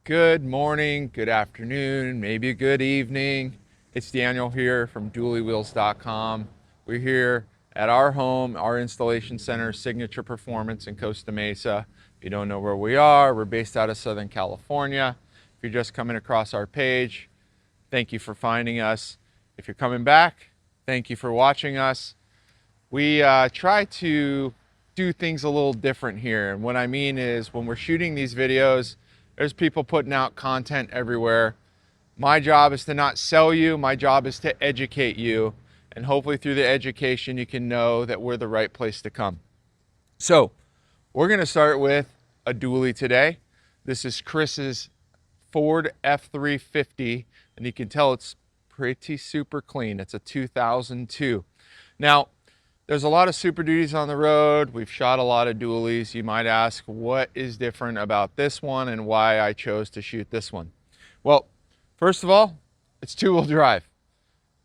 Good morning, good afternoon, maybe a good evening. It's Daniel here from duallywheels.com. We're here at our home, our installation center, Signature Performance in Costa Mesa. If you don't know where we are, we're based out of Southern California. If you're just coming across our page, thank you for finding us. If you're coming back, thank you for watching us. We try to do things a little different here. And what I mean is when we're shooting these videos, there's people putting out content everywhere. My job is to not sell you. My job is to educate you. And hopefully through the education, you can know that we're the right place to come. So we're going to start with a dually today. This is Kris's Ford F350. And you can tell it's pretty super clean. It's a 2002. Now, there's a lot of Super Duties on the road. We've shot a lot of dualies. You might ask, what is different about this one and why I chose to shoot this one? Well, first of all, it's two-wheel drive.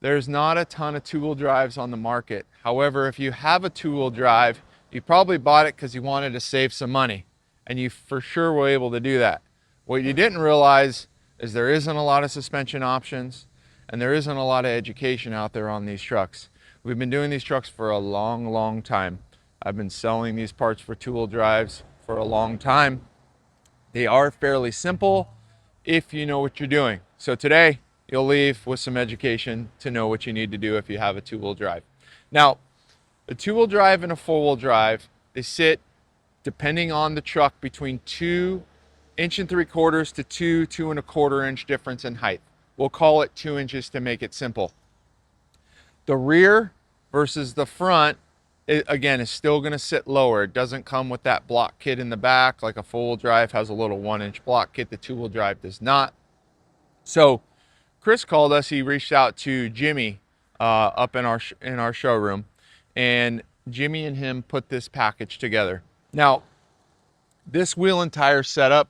There's not a ton of two-wheel drives on the market. However, if you have a two-wheel drive, you probably bought it because you wanted to save some money, and you for sure were able to do that. What you didn't realize is there isn't a lot of suspension options, and there isn't a lot of education out there on these trucks. We've been doing these trucks for a long time. I've been selling these parts for two-wheel drives for a long time. They are fairly simple if you know what you're doing. So today, you'll leave with some education to know what you need to do if you have a two-wheel drive. Now, a two-wheel drive and a four-wheel drive, they sit, depending on the truck, between 2 3/4 to 2 1/4 inch difference in height. We'll call it 2 inches to make it simple. The rear versus the front, again, is still going to sit lower. It doesn't come with that block kit in the back like a four-wheel drive has a little 1-inch block kit. The two-wheel drive does not. So Kris called us. He reached out to Jimmy up in our showroom, and Jimmy and him put this package together. Now, this wheel and tire setup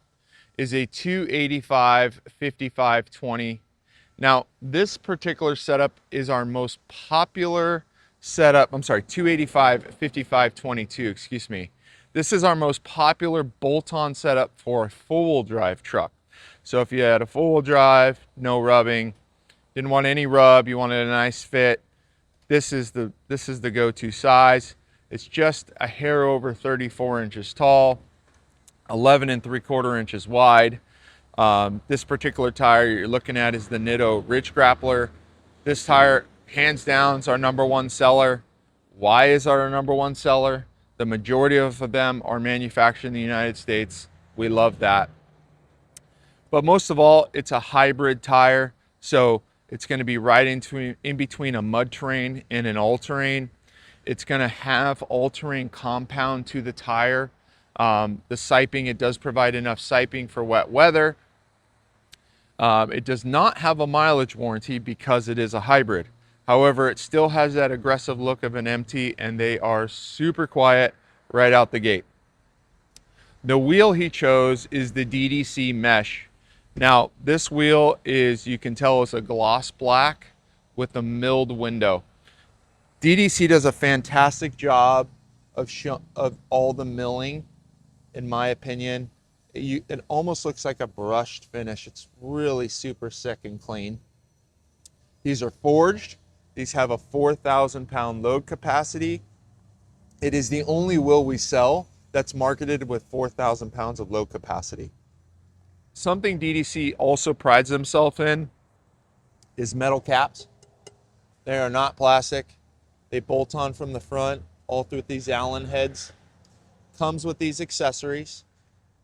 is a 285 55 20. Now, this particular setup is our most popular setup. I'm sorry, 285 55 22, excuse me. This is our most popular bolt-on setup for a four-wheel drive truck. So if you had a four-wheel drive, no rubbing, didn't want any rub, you wanted a nice fit, this is the go-to size. It's just a hair over 34 inches tall, 11 3/4 inches wide. This particular tire you're looking at is the Nitto Ridge Grappler. This tire, hands down, is our #1 seller. Why is our #1 seller? The majority of them are manufactured in the United States. We love that. But most of all, it's a hybrid tire. So it's going to be right in between a mud terrain and an all-terrain. It's going to have all-terrain compound to the tire. The siping, it does provide enough siping for wet weather. It does not have a mileage warranty because it is a hybrid. However, it still has that aggressive look of an MT, and they are super quiet right out the gate. The wheel he chose is the DDC mesh. Now, this wheel is, you can tell, it's a gloss black with a milled window. DDC does a fantastic job of all the milling, in my opinion. It almost looks like a brushed finish. It's really super sick and clean. These are forged. These have a 4,000 pound load capacity. It is the only wheel we sell that's marketed with 4,000 pounds of load capacity. Something DDC also prides themselves in is metal caps. They are not plastic. They bolt on from the front all through these Allen heads. Comes with these accessories.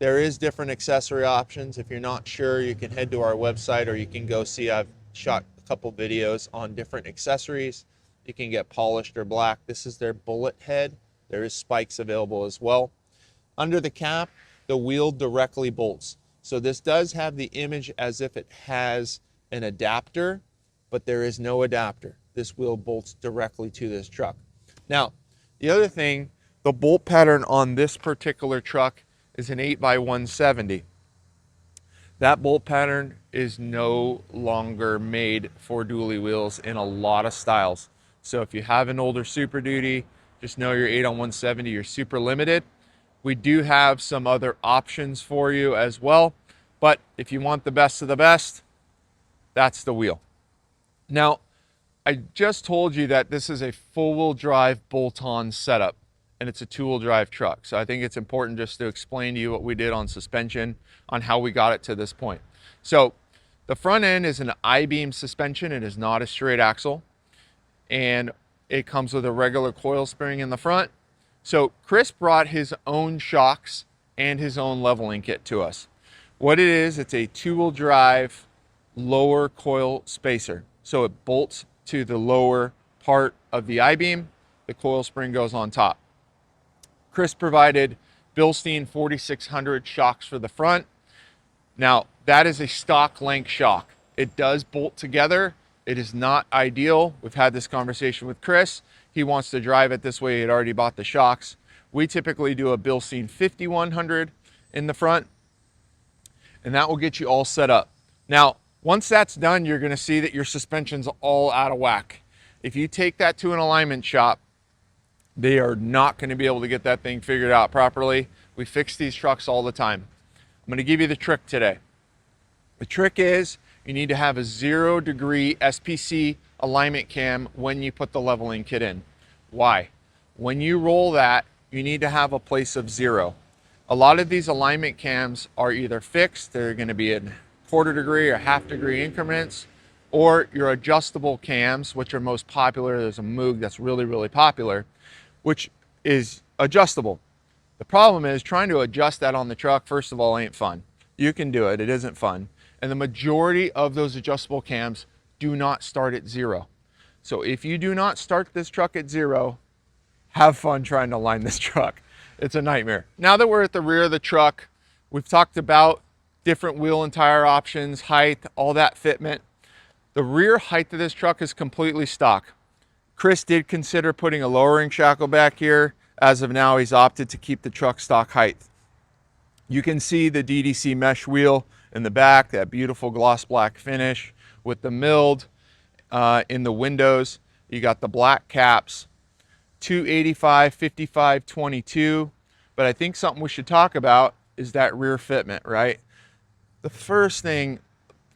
There is different accessory options. If you're not sure, you can head to our website, or you can go see, I've shot a couple videos on different accessories. You can get polished or black. This is their bullet head. There is spikes available as well. Under the cap, the wheel directly bolts. So this does have the image as if it has an adapter, but there is no adapter. This wheel bolts directly to this truck. Now, the other thing, the bolt pattern on this particular truck is an 8x170. That bolt pattern is no longer made for dually wheels in a lot of styles. So if you have an older Super Duty, just know your 8x170, you're super limited. We do have some other options for you as well, But if you want the best of the best, that's the wheel. Now, I just told you that this is a four-wheel drive bolt-on setup, and it's a two-wheel drive truck. So I think it's important just to explain to you what we did on suspension, on how we got it to this point. So the front end is an I-beam suspension. It is not a straight axle, and it comes with a regular coil spring in the front. So Kris brought his own shocks and his own leveling kit to us. What it is, it's a two-wheel drive lower coil spacer. So it bolts to the lower part of the I-beam. The coil spring goes on top. Kris provided Bilstein 4600 shocks for the front. Now, that is a stock length shock. It does bolt together. It is not ideal. We've had this conversation with Kris. He wants to drive it this way. He had already bought the shocks. We typically do a Bilstein 5100 in the front, and that will get you all set up. Now, once that's done, you're gonna see that your suspension's all out of whack. If you take that to an alignment shop, they are not gonna be able to get that thing figured out properly. We fix these trucks all the time. I'm gonna give you the trick today. The trick is you need to have a 0-degree SPC alignment cam when you put the leveling kit in. Why? When you roll that, you need to have a place of 0. A lot of these alignment cams are either fixed, they're gonna be in 1/4 degree or 1/2 degree increments, or your adjustable cams, which are most popular. There's a Moog that's really, really popular, which is adjustable. The problem is trying to adjust that on the truck, first of all, ain't fun. You can do it, it isn't fun. And the majority of those adjustable cams do not start at 0. So if you do not start this truck at 0, have fun trying to line this truck. It's a nightmare. Now that we're at the rear of the truck, we've talked about different wheel and tire options, height, all that fitment. The rear height of this truck is completely stock. Kris did consider putting a lowering shackle back here. As of now, he's opted to keep the truck stock height. You can see the DDC mesh wheel in the back, that beautiful gloss black finish with the milled in the windows. You got the black caps, 285, 55, 22. But I think something we should talk about is that rear fitment, right? The first thing,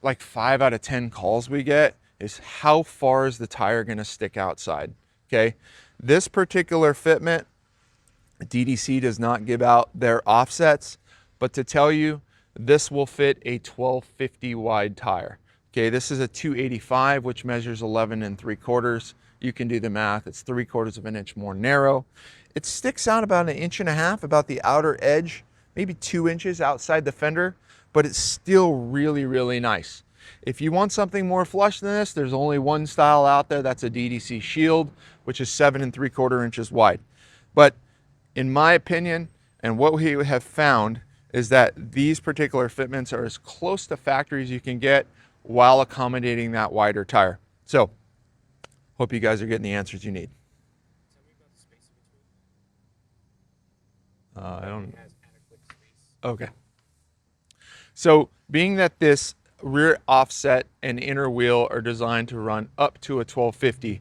like 5 out of 10 calls we get, is how far is the tire gonna stick outside, okay? This particular fitment, DDC does not give out their offsets, but to tell you, this will fit a 1250 wide tire. Okay, this is a 285, which measures 11 3/4. You can do the math, it's 3/4 of an inch more narrow. It sticks out about 1.5 inches, about the outer edge, maybe 2 inches outside the fender, but it's still really, really nice. If you want something more flush than this, there's only one style out there, that's a DDC Shield, which is 7 3/4 inches wide. But in my opinion, and what we have found, is that these particular fitments are as close to factory as you can get while accommodating that wider tire. So, hope you guys are getting the answers you need. I don't know. Okay. So, being that this rear offset and inner wheel are designed to run up to a 1250,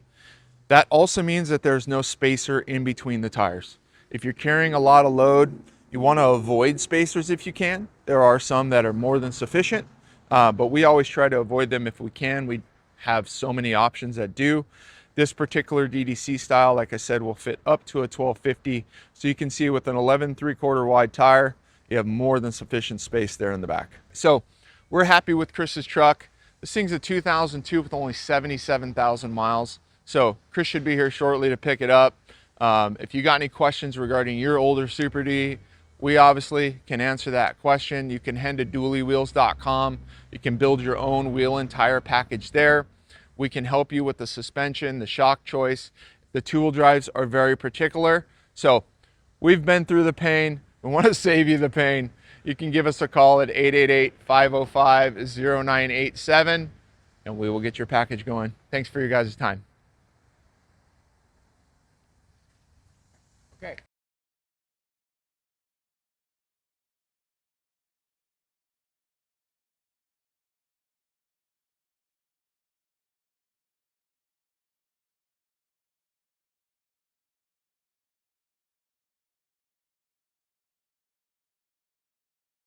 that also means that there's no spacer in between the tires. If you're carrying a lot of load, you want to avoid spacers if you can. There are some that are more than sufficient, but we always try to avoid them if we can. We have so many options that do. This particular DDC style, like I said, will fit up to a 1250. So you can see with an 11 3/4 wide tire, you have more than sufficient space there in the back. So we're happy with Kris's truck. This thing's a 2002 with only 77,000 miles. So Kris should be here shortly to pick it up. If you got any questions regarding your older Super D, we obviously can answer that question. You can head to duallywheels.com. You can build your own wheel and tire package there. We can help you with the suspension, the shock choice. The two-wheel drives are very particular. So we've been through the pain. We want to save you the pain. You can give us a call at 888-505-0987 and we will get your package going. Thanks for your guys' time.